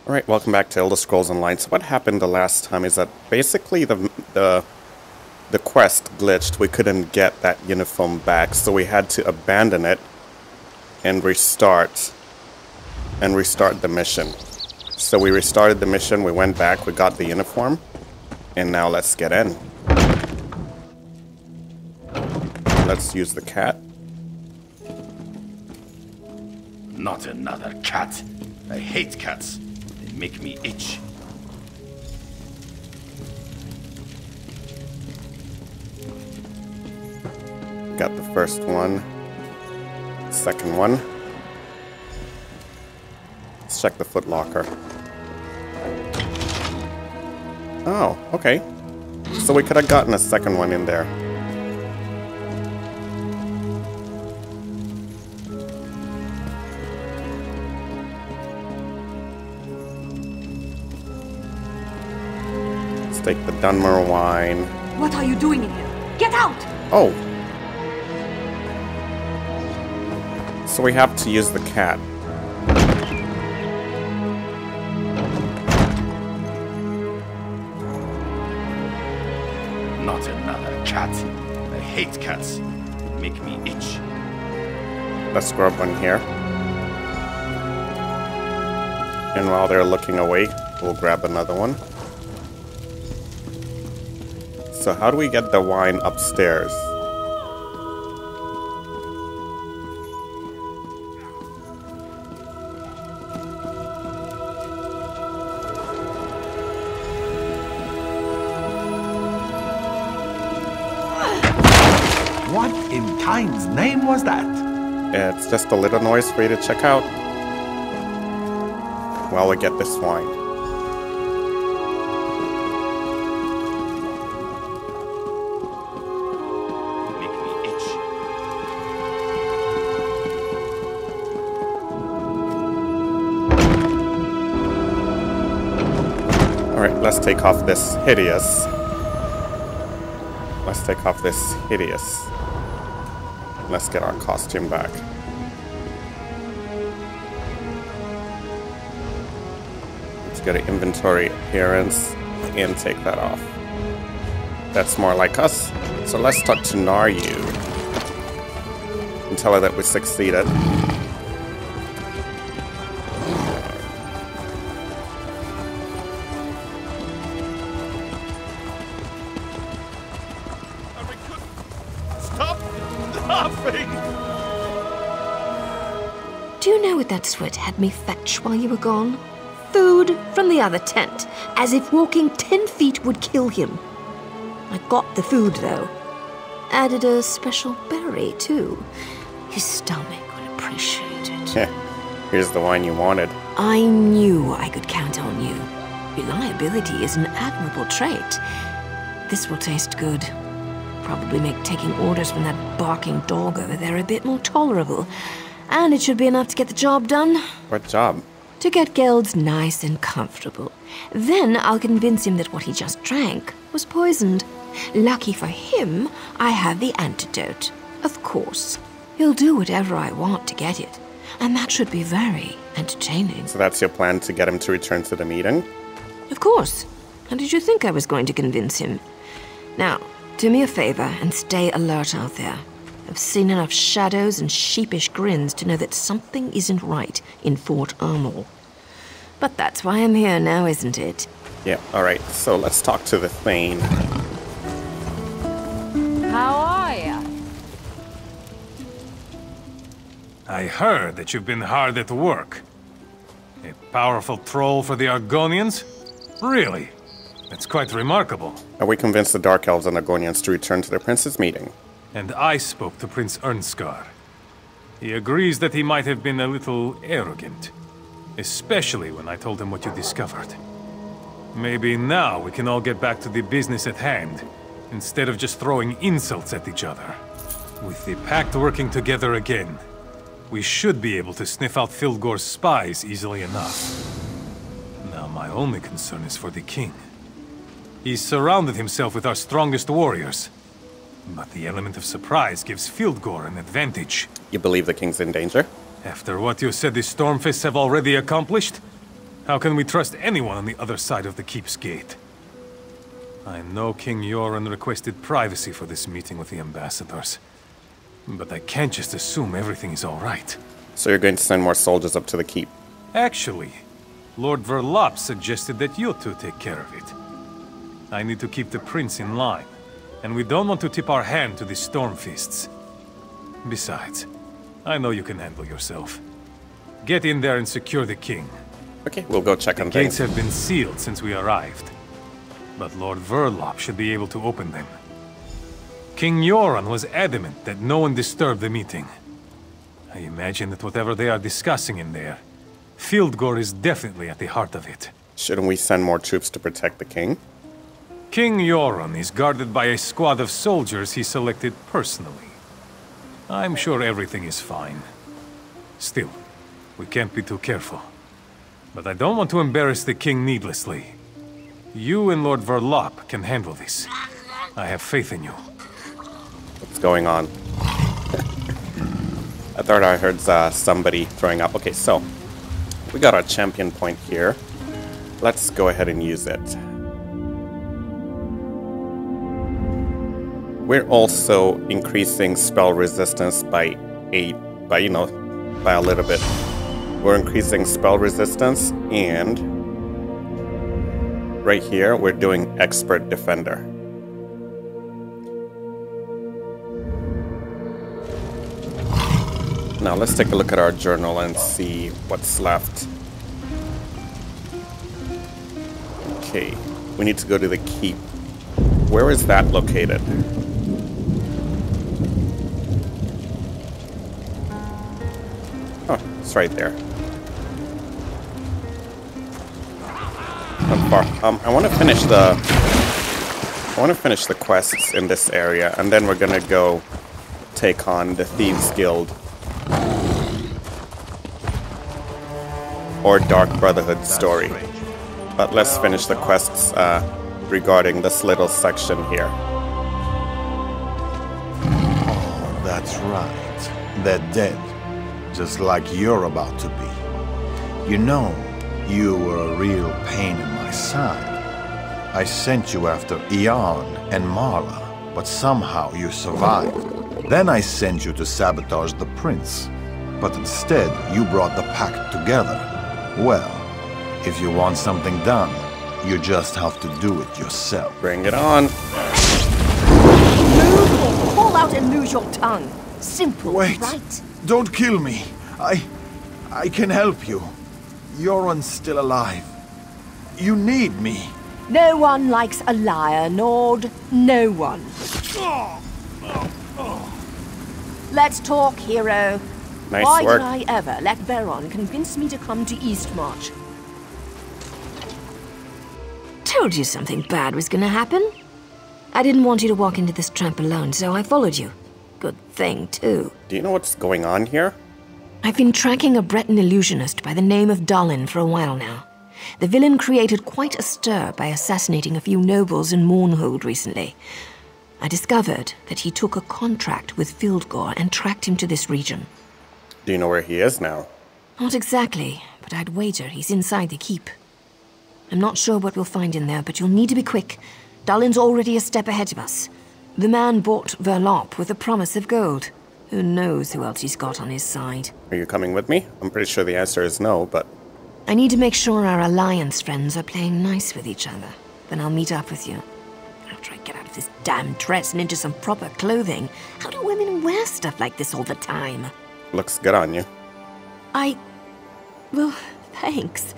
Alright, welcome back to Elder Scrolls Online. So what happened the last time is that basically the quest glitched. We couldn't get that uniform back, so we had to abandon it and restart the mission. So we restarted the mission, we went back, we got the uniform, and now let's get in. Let's use the cat. Not another cat. I hate cats. They make me itch. Got the first one. Second one. Let's check the footlocker. Oh, okay. So we could have gotten a second one in there. Let's take the Dunmer wine. What are you doing in here? Get out! Oh. So we have to use the cat. Not another cat. I hate cats. They make me itch. Let's grab one here. And while they're looking away, we'll grab another one. So how do we get the wine upstairs? What in Time's name was that? It's just a little noise for you to check out while we get this wine. They make me itch. Alright, let's take off this hideous. Let's take off this hideous. Let's get our costume back. Let's get an inventory appearance and take that off. That's more like us. So let's talk to Naryu and tell her that we succeeded. Stop laughing! Do you know what that sweat had me fetch while you were gone? Food from the other tent, as if walking 10 feet would kill him. I got the food, though. Added a special berry, too. His stomach would appreciate it. Here's the wine you wanted. I knew I could count on you. Reliability is an admirable trait. This will taste good. Probably make taking orders from that barking dog over there a bit more tolerable. And it should be enough to get the job done. What job? To get Gelds nice and comfortable. Then I'll convince him that what he just drank was poisoned. Lucky for him, I have the antidote. Of course. He'll do whatever I want to get it. And that should be very entertaining. So that's your plan, to get him to return to the meeting? Of course. How did you think I was going to convince him? Now, do me a favor and stay alert out there. I've seen enough shadows and sheepish grins to know that something isn't right in Fort Amol. But that's why I'm here now, isn't it? Yeah, alright. So let's talk to the Thane. How are ya? I heard that you've been hard at work. A powerful troll for the Argonians? Really? That's quite remarkable. We convinced the Dark Elves and Argonians to return to their prince's meeting. And I spoke to Prince Ernskar. He agrees that he might have been a little arrogant. Especially when I told him what you discovered. Maybe now we can all get back to the business at hand, instead of just throwing insults at each other. With the Pact working together again, we should be able to sniff out Fildgor's spies easily enough. Now my only concern is for the king. He's surrounded himself with our strongest warriors. But the element of surprise gives Fildgor an advantage. You believe the king's in danger? After what you said the Stormfists have already accomplished, How can we trust anyone on the other side of the keep's gate? I know King Yoren requested privacy for this meeting with the ambassadors. But I can't just assume everything is all right. So you're going to send more soldiers up to the keep? Actually, Lord Verlop suggested that you two take care of it. I need to keep the prince in line, and we don't want to tip our hand to the Stormfists. Besides, I know you can handle yourself. Get in there and secure the king. Okay, we'll go check on The gates things. have been sealed since we arrived, but Lord Verlop should be able to open them. King Yoren was adamant that no one disturb the meeting. I imagine that whatever they are discussing in there, Fieldgore is definitely at the heart of it. Shouldn't we send more troops to protect the king? King Yoren is guarded by a squad of soldiers he selected personally. I'm sure everything is fine. Still, we can't be too careful. But I don't want to embarrass the king needlessly. You and Lord Verlop can handle this. I have faith in you. What's going on? I thought I heard somebody throwing up. Okay, so we got our champion point here. Let's go ahead and use it. We're also increasing spell resistance by a little bit. We're increasing spell resistance, and right here we're doing expert defender. Now let's take a look at our journal and see what's left. Okay, we need to go to the keep. Where is that located? Oh, it's right there. Not far. I want to finish the quests in this area, and then we're gonna go take on the Thieves Guild. Or Dark Brotherhood story. But let's finish the quests regarding this little section here. Oh, that's right. They're dead. Just like you're about to be. You know, you were a real pain in my side. I sent you after Ian and Mara, but somehow you survived. Then I sent you to sabotage the prince. But instead, you brought the pack together. Well, if you want something done, you just have to do it yourself. Bring it on. Move or call out and lose your tongue. Simple, Wait, right? don't kill me. I can help you. Yoren's still alive. You need me. No one likes a liar, Nord. No one. Let's talk, hero. Nice Why work. did I ever let Veron convince me to come to Eastmarch? Told you something bad was gonna happen. I didn't want you to walk into this trap alone, so I followed you. Good thing, too. Do you know what's going on here? I've been tracking a Breton illusionist by the name of Dalin for a while now. The villain created quite a stir by assassinating a few nobles in Mournhold recently. I discovered that he took a contract with Fieldgore and tracked him to this region. Do you know where he is now? Not exactly, but I'd wager he's inside the keep. I'm not sure what we'll find in there, but you'll need to be quick. Dalin's already a step ahead of us. The man bought Verlop with a promise of gold. Who knows who else he's got on his side. Are you coming with me? I'm pretty sure the answer is no, but... I need to make sure our Alliance friends are playing nice with each other. Then I'll meet up with you. After I get out of this damn dress and into some proper clothing. How do women wear stuff like this all the time? Looks good on you. Well, thanks.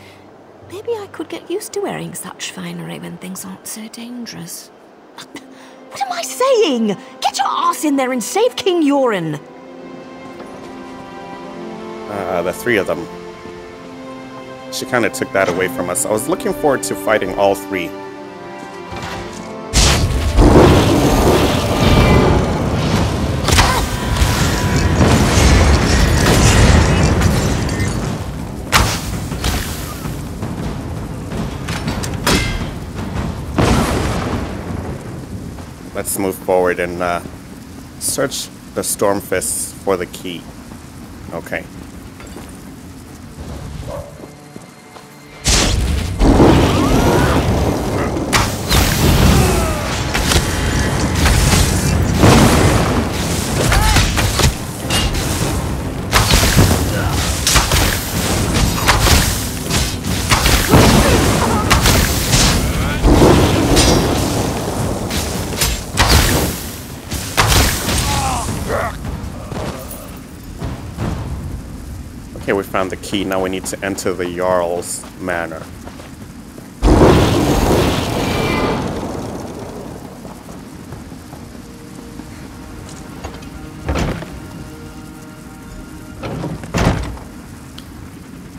Maybe I could get used to wearing such finery when things aren't so dangerous. What am I saying? Get your ass in there and save King Yoren! The three of them. She kind of took that away from us. I was looking forward to fighting all three. Let's move forward and search the Stormfists for the key. Okay. Okay, we found the key. Now we need to enter the Jarl's manor.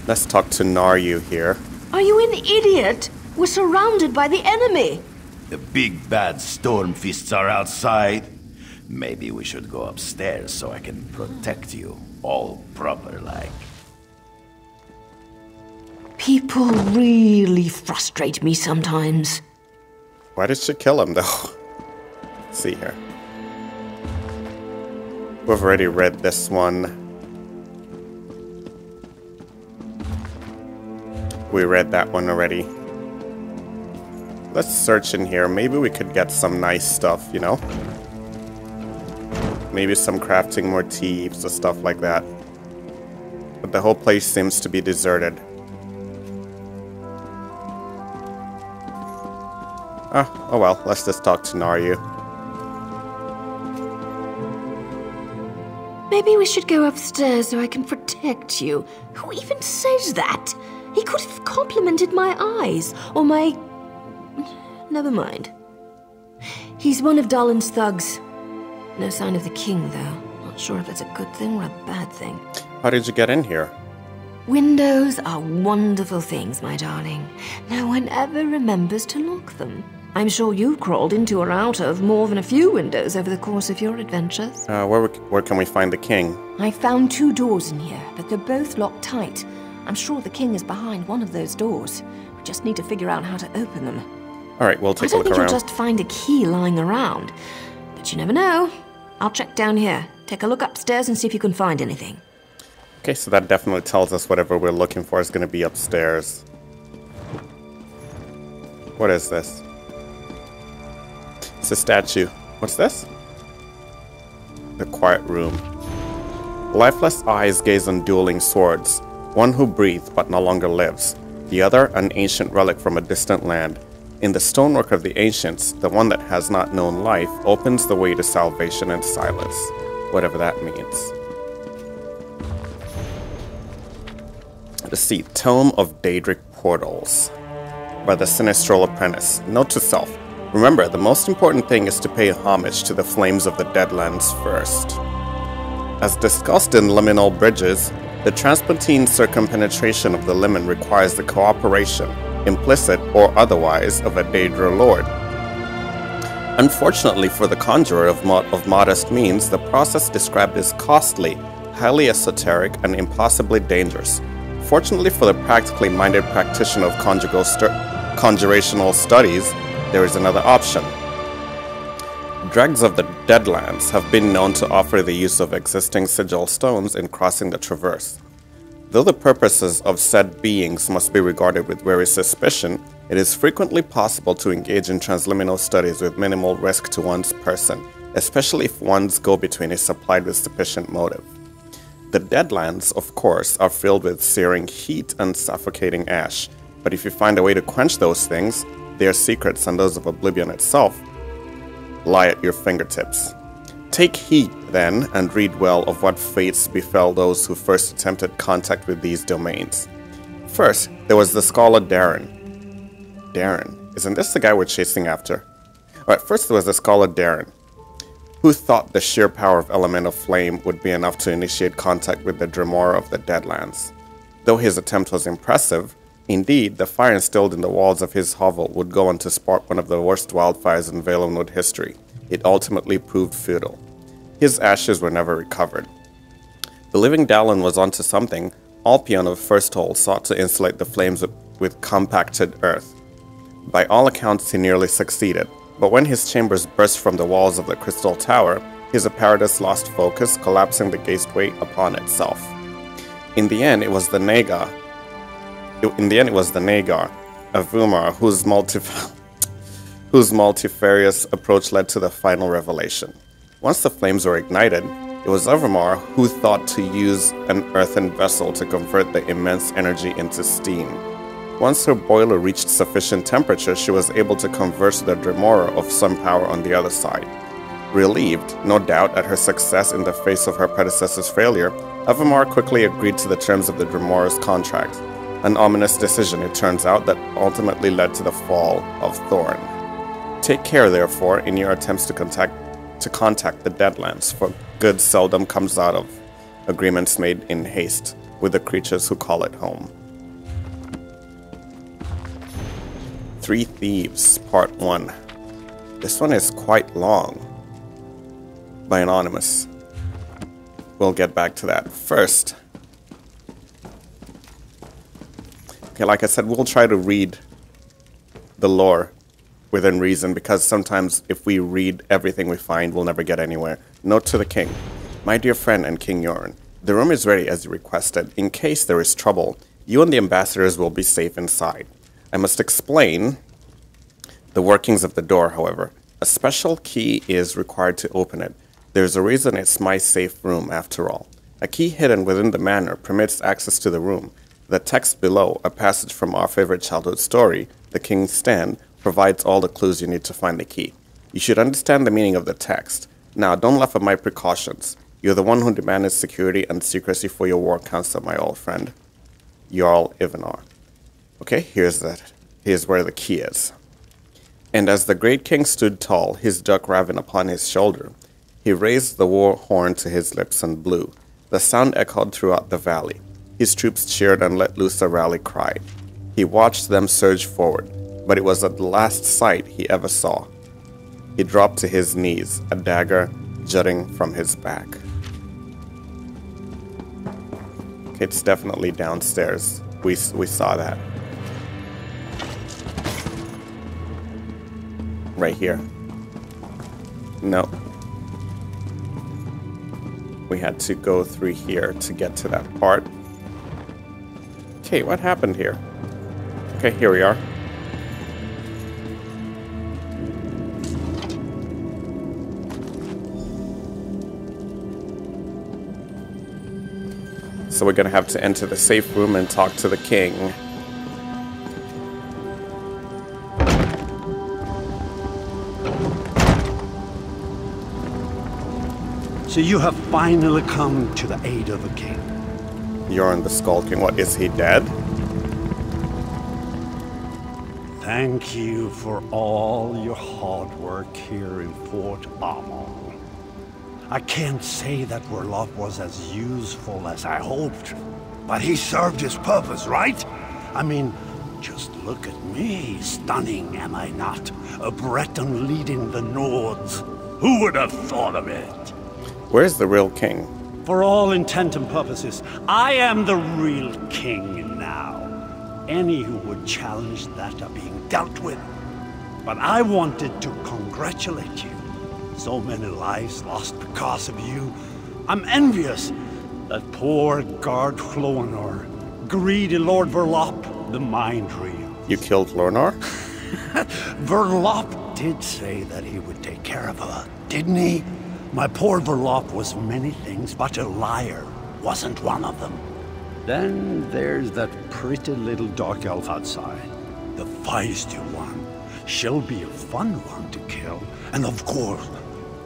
Let's talk to Naryu here. Are you an idiot? We're surrounded by the enemy. The big bad storm fists are outside. Maybe we should go upstairs so I can protect you, all proper-like. People really frustrate me sometimes. Why did she kill him, though? Let's see here. We've already read this one. We read that one already. Let's search in here. Maybe we could get some nice stuff, you know? Maybe some crafting motifs or stuff like that. But the whole place seems to be deserted. Oh well, let's just talk to Naryu. Maybe we should go upstairs so I can protect you. Who even says that? He could have complimented my eyes, or my... Never mind. He's one of Dalin's thugs. No sign of the king, though. Not sure if it's a good thing or a bad thing. How did you get in here? Windows are wonderful things, my darling. No one ever remembers to lock them. I'm sure you've crawled into or out of more than a few windows over the course of your adventures. Where can we find the king? I found 2 doors in here, but they're both locked tight. I'm sure the king is behind one of those doors. We just need to figure out how to open them. Alright, we'll take a look around. I don't think you'll just find a key lying around. But you never know. I'll check down here. Take a look upstairs and see if you can find anything. Okay, so that definitely tells us whatever we're looking for is going to be upstairs. What is this? It's a statue. What's this? The quiet room. Lifeless eyes gaze on dueling swords. One who breathed but no longer lives. The other, an ancient relic from a distant land. In the stonework of the ancients, the one that has not known life opens the way to salvation and silence. Whatever that means. Let's see. Tome of Daedric Portals. By the Sinistral Apprentice. Note to self. Remember, the most important thing is to pay homage to the flames of the Deadlands first. As discussed in Liminal Bridges, the transpontine circumpenetration of the Limin requires the cooperation, implicit or otherwise, of a Daedra Lord. Unfortunately for the conjurer of modest means, the process described is costly, highly esoteric, and impossibly dangerous. Fortunately for the practically minded practitioner of conjurational studies, there is another option. Dregs of the Deadlands have been known to offer the use of existing sigil stones in crossing the Traverse. Though the purposes of said beings must be regarded with wary suspicion, it is frequently possible to engage in transliminal studies with minimal risk to one's person, especially if one's go-between is supplied with sufficient motive. The Deadlands, of course, are filled with searing heat and suffocating ash, but if you find a way to quench those things, their secrets and those of Oblivion itself lie at your fingertips. Take heed, then, and read well of what fates befell those who first attempted contact with these domains. First, there was the scholar Darren. Darren? Isn't this the guy we're chasing after? Alright, first there was the scholar Darren, who thought the sheer power of Elemental Flame would be enough to initiate contact with the Dremora of the Deadlands. Though his attempt was impressive, indeed, the fire instilled in the walls of his hovel would go on to spark one of the worst wildfires in Valenwood history. It ultimately proved futile. His ashes were never recovered. Believing Dallin was onto something, Alpion of First Hold sought to insulate the flames with compacted earth. By all accounts, he nearly succeeded, but when his chambers burst from the walls of the Crystal Tower, his apparatus lost focus, collapsing the gateway upon itself. In the end, it was the Nagar, a Vumar whose multifarious approach led to the final revelation. Once the flames were ignited, it was Avramar who thought to use an earthen vessel to convert the immense energy into steam. Once her boiler reached sufficient temperature, she was able to convert the Dremora of some power on the other side. Relieved, no doubt, at her success in the face of her predecessor's failure, Avamar quickly agreed to the terms of the Dremor's contract, an ominous decision, it turns out, that ultimately led to the fall of Thorn. Take care, therefore, in your attempts to contact the Deadlands, for good seldom comes out of agreements made in haste with the creatures who call it home. 3 Thieves, Part 1. This one is quite long. By Anonymous. We'll get back to that. First, okay, like I said, we'll try to read the lore within reason, because sometimes if we read everything we find, we'll never get anywhere. Note to the king. My dear friend and King Yoren, the room is ready as you requested. In case there is trouble, you and the ambassadors will be safe inside. I must explain the workings of the door, however. A special key is required to open it. There's a reason it's my safe room, after all. A key hidden within the manor permits access to the room. The text below, a passage from our favorite childhood story, The King's Stand, provides all the clues you need to find the key. You should understand the meaning of the text. Now, don't laugh at my precautions. You're the one who demanded security and secrecy for your war council, my old friend. Jarl Ivanar. Okay, here's where the key is. And as the great king stood tall, his duck raven upon his shoulder, he raised the war horn to his lips and blew. The sound echoed throughout the valley. His troops cheered and let loose a rally cry. He watched them surge forward, but it was the last sight he ever saw. He dropped to his knees, a dagger jutting from his back. Okay, it's definitely downstairs. We saw that. Right here. No. We had to go through here to get to that part. Okay, what happened here? Okay, here we are. So we're gonna have to enter the safe room and talk to the king. So you have finally come to the aid of the king. Yoren the Skull King. What, is he dead? Thank you for all your hard work here in Fort Amol. I can't say that Verlof was as useful as I hoped, but he served his purpose, right? I mean, just look at me, stunning, am I not? A Breton leading the Nords. Who would have thought of it? Where's the real king? For all intent and purposes, I am the real king now. Any who would challenge that are being dealt with. But I wanted to congratulate you. So many lives lost because of you. I'm envious that poor guard Floanor, greedy Lord Verlop, the mind real. You killed Lornor? Verlop did say that he would take care of her, didn't he? My poor Verlop was many things, but a liar wasn't one of them. Then there's that pretty little dark elf outside. The feisty one. She'll be a fun one to kill. And of course,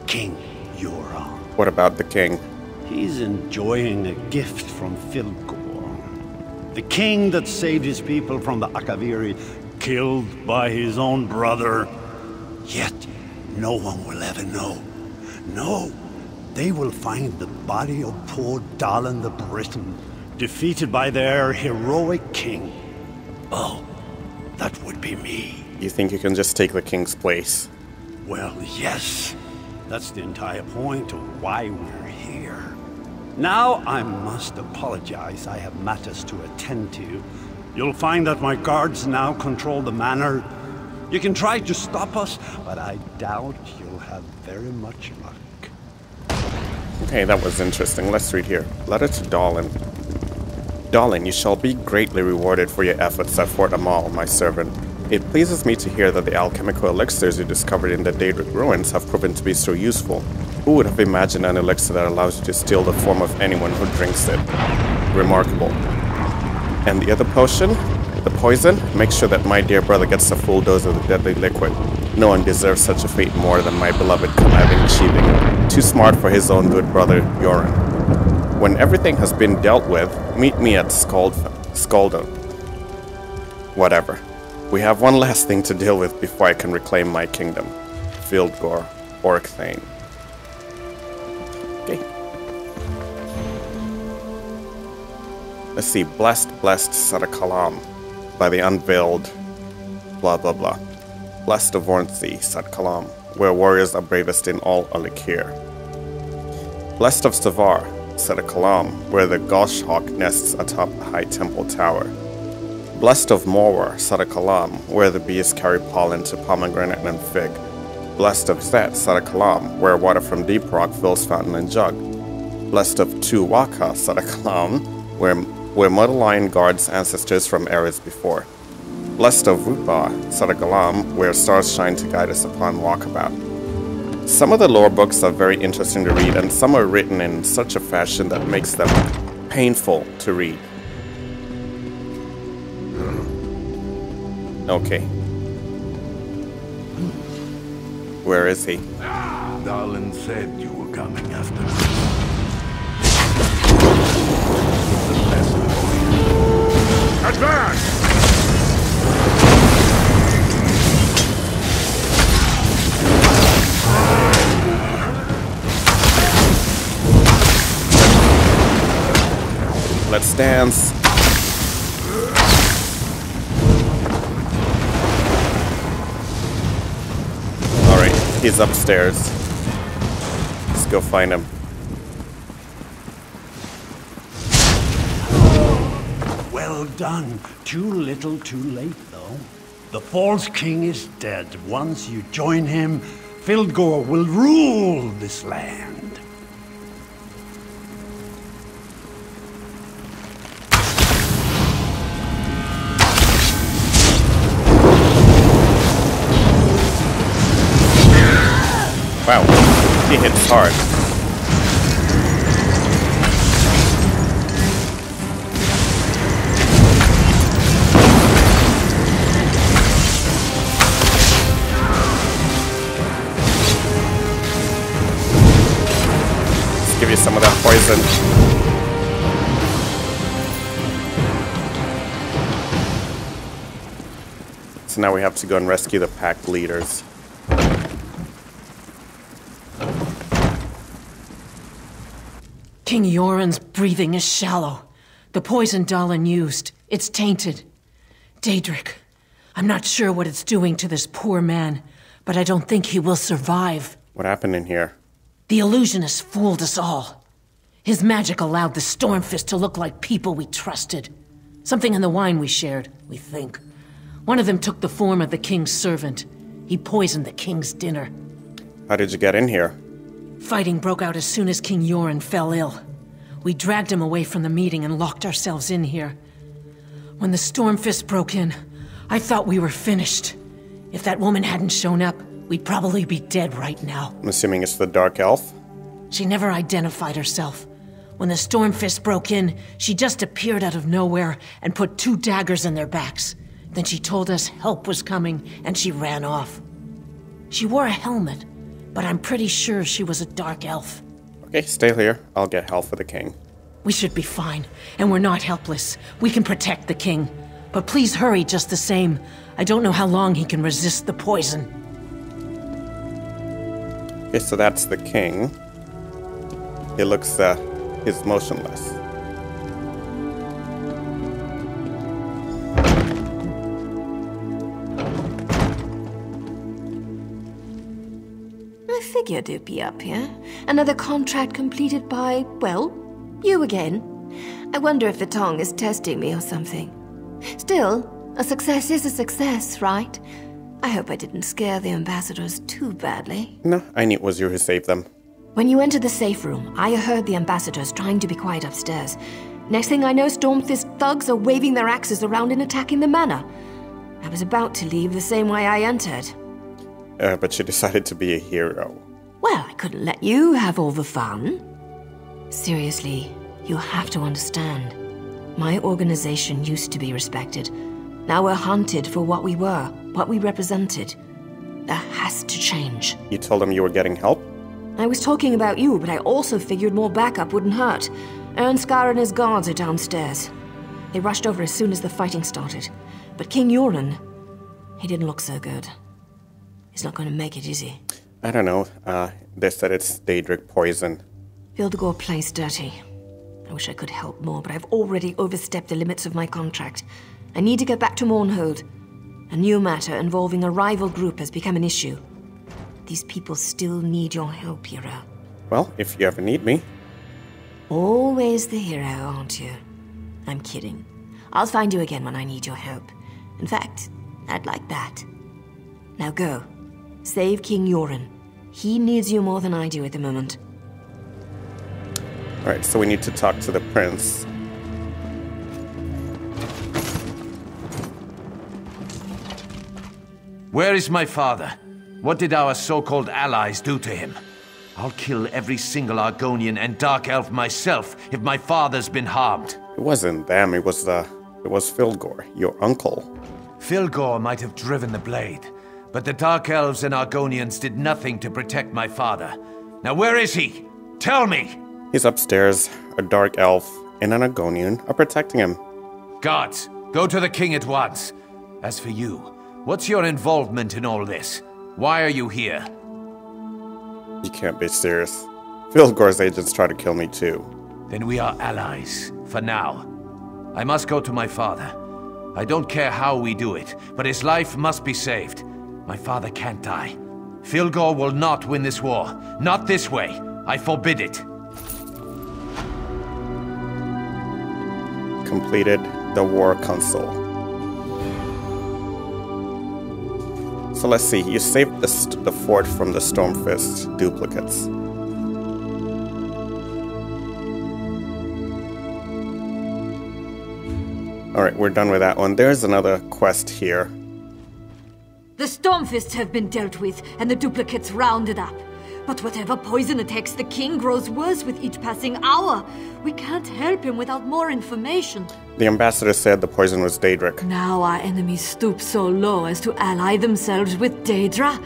King Yoren. What about the king? He's enjoying a gift from Filgor. The king that saved his people from the Akaviri, killed by his own brother. Yet, no one will ever know. No, they will find the body of poor Dalen the Briton, defeated by their heroic king. Oh, that would be me. You think you can just take the king's place? Well, yes. That's the entire point of why we're here. Now I must apologize. I have matters to attend to. You'll find that my guards now control the manor. You can try to stop us, but I doubt you'll have very much luck. Okay, that was interesting. Let's read here. Letter to Dalen. Dalen, you shall be greatly rewarded for your efforts at Fort Amol, my servant. It pleases me to hear that the alchemical elixirs you discovered in the Daedric ruins have proven to be so useful. Who would have imagined an elixir that allows you to steal the form of anyone who drinks it? Remarkable. And the other potion? The poison? Make sure that my dear brother gets a full dose of the deadly liquid. No one deserves such a fate more than my beloved conniving achieving. Too smart for his own good brother, Yoren. When everything has been dealt with, meet me at Skoldo. Whatever. We have one last thing to deal with before I can reclaim my kingdom. Fildgor, Orc Thane. Okay. Let's see. Blessed Sadakalam by the unveiled blah blah blah. Blessed of Vornthi, Sadkalam, where warriors are bravest in all Alikir. Blessed of Stavar, Sadakalam, where the goshawk nests atop the high temple tower. Blessed of Morwar, Sadakalam, where the bees carry pollen to pomegranate and fig. Blessed of Zet, Sadakalam, where water from deep rock fills fountain and jug. Blessed of Tuwaka, Sadakalam, where Mother Lion guards ancestors from eras before. Blessed of Rupa, Sadakalam, where stars shine to guide us upon walkabout. Some of the lore books are very interesting to read, and some are written in such a fashion that makes them painful to read. Okay. Where is he? Darlin said you were coming after us. Advance! Let's dance. Alright, he's upstairs. Let's go find him. Well done. Too little, too late, though. The false king is dead. Once you join him, Fildgor will rule this land. Wow, he hits hard. Let's give you some of that poison. So now we have to go and rescue the pack leaders. King Yoren's breathing is shallow. The poison Dahlan used, it's tainted. Daedric, I'm not sure what it's doing to this poor man, but I don't think he will survive. What happened in here? The illusionist fooled us all. His magic allowed the Stormfist to look like people we trusted. Something in the wine we shared, we think. One of them took the form of the king's servant. He poisoned the king's dinner. How did you get in here? Fighting broke out as soon as King Yoren fell ill. We dragged him away from the meeting and locked ourselves in here. When the Stormfist broke in, I thought we were finished. If that woman hadn't shown up, we'd probably be dead right now. I'm assuming it's the Dark Elf? She never identified herself. When the Stormfist broke in, she just appeared out of nowhere and put 2 daggers in their backs. Then she told us help was coming, and she ran off. She wore a helmet, but I'm pretty sure she was a dark elf. Okay, stay here. I'll get help for the king. We should be fine, and we're not helpless. We can protect the king. But please hurry just the same. I don't know how long he can resist the poison. Okay, so that's the king. He looks, he's motionless. I figured you'd be up here. Another contract completed by, well, you again. I wonder if the tongue is testing me or something. Still, a success is a success, right? I hope I didn't scare the ambassadors too badly. No, I knew it was you who saved them. When you entered the safe room, I heard the ambassadors trying to be quiet upstairs. Next thing I know, Stormfist thugs are waving their axes around and attacking the manor. I was about to leave the same way I entered. But you decided to be a hero. Well, I couldn't let you have all the fun. Seriously, you have to understand. My organization used to be respected. Now we're hunted for what we were, what we represented. A has to change. You told him you were getting help? I was talking about you, but I also figured more backup wouldn't hurt. Ernskar and his guards are downstairs. They rushed over as soon as the fighting started. But King Yoren, he didn't look so good. He's not going to make it, is he? I don't know. They said it's Daedric poison. Vildegor plays dirty. I wish I could help more, but I've already overstepped the limits of my contract. I need to get back to Mournhold. A new matter involving a rival group has become an issue. These people still need your help, hero. Well, if you ever need me. Always the hero, aren't you? I'm kidding. I'll find you again when I need your help. In fact, I'd like that. Now go. Save King Yoren. He needs you more than I do at the moment. Alright, so we need to talk to the prince. Where is my father? What did our so-called allies do to him? I'll kill every single Argonian and Dark Elf myself if my father's been harmed. It wasn't them, it was Vildegor, your uncle. Vildegor might have driven the blade, but the Dark Elves and Argonians did nothing to protect my father. Now where is he? Tell me! He's upstairs. A Dark Elf and an Argonian are protecting him. Guards, go to the king at once. As for you, what's your involvement in all this? Why are you here? You can't be serious. Vildegor's agents try to kill me too. Then we are allies, for now. I must go to my father. I don't care how we do it, but his life must be saved. My father can't die. Vildegor will not win this war. Not this way. I forbid it. Completed the war console. So let's see, you saved the fort from the Stormfist duplicates. Alright, we're done with that one. There's another quest here. The Stormfists have been dealt with, and the duplicates rounded up. But whatever poison attacks the king grows worse with each passing hour. We can't help him without more information. The ambassador said the poison was Daedric. Now our enemies stoop so low as to ally themselves with Daedra.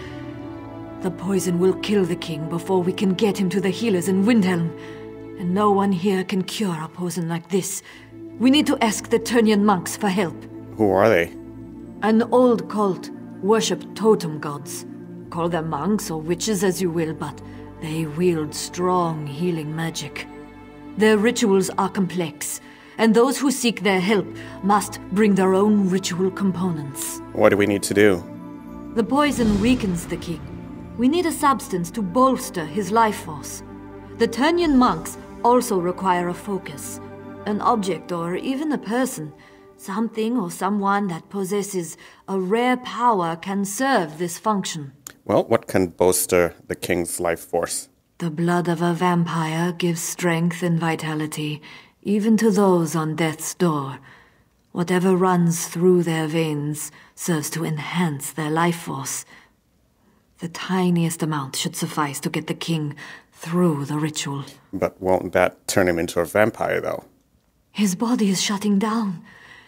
The poison will kill the king before we can get him to the healers in Windhelm. And no one here can cure a poison like this. We need to ask the Turnian monks for help. Who are they? An old cult. Worship totem gods. Call them monks or witches as you will, but they wield strong healing magic. Their rituals are complex, and those who seek their help must bring their own ritual components. What do we need to do? The poison weakens the king. We need a substance to bolster his life force. The Turnian monks also require a focus. An object or even a person. Something or someone that possesses a rare power can serve this function. Well, what can bolster the king's life force? The blood of a vampire gives strength and vitality, even to those on death's door. Whatever runs through their veins serves to enhance their life force. The tiniest amount should suffice to get the king through the ritual. But won't that turn him into a vampire, though? His body is shutting down.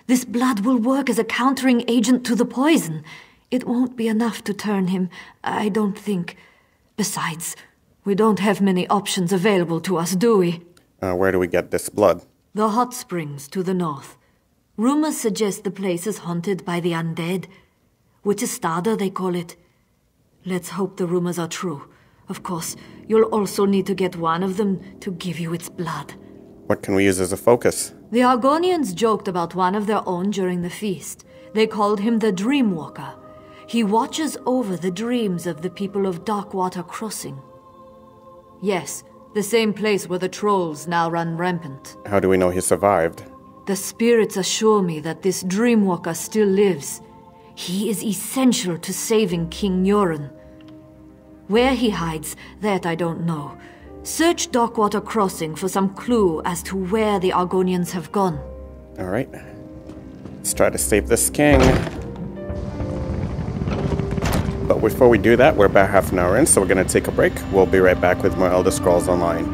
This blood will work as a countering agent to the poison. It won't be enough to turn him, I don't think. Besides, we don't have many options available to us, do we? Where do we get this blood? The hot springs to the north. Rumors suggest the place is haunted by the undead. Witchestada, they call it. Let's hope the rumors are true. Of course, you'll also need to get one of them to give you its blood. What can we use as a focus? The Argonians joked about one of their own during the feast. They called him the Dreamwalker. He watches over the dreams of the people of Darkwater Crossing. Yes, the same place where the trolls now run rampant. How do we know he survived? The spirits assure me that this Dreamwalker still lives. He is essential to saving King Yoren. Where he hides, that I don't know. Search Darkwater Crossing for some clue as to where the Argonians have gone. Alright. Let's try to save this king. But before we do that, we're about half an hour in, so we're going to take a break. We'll be right back with more Elder Scrolls Online.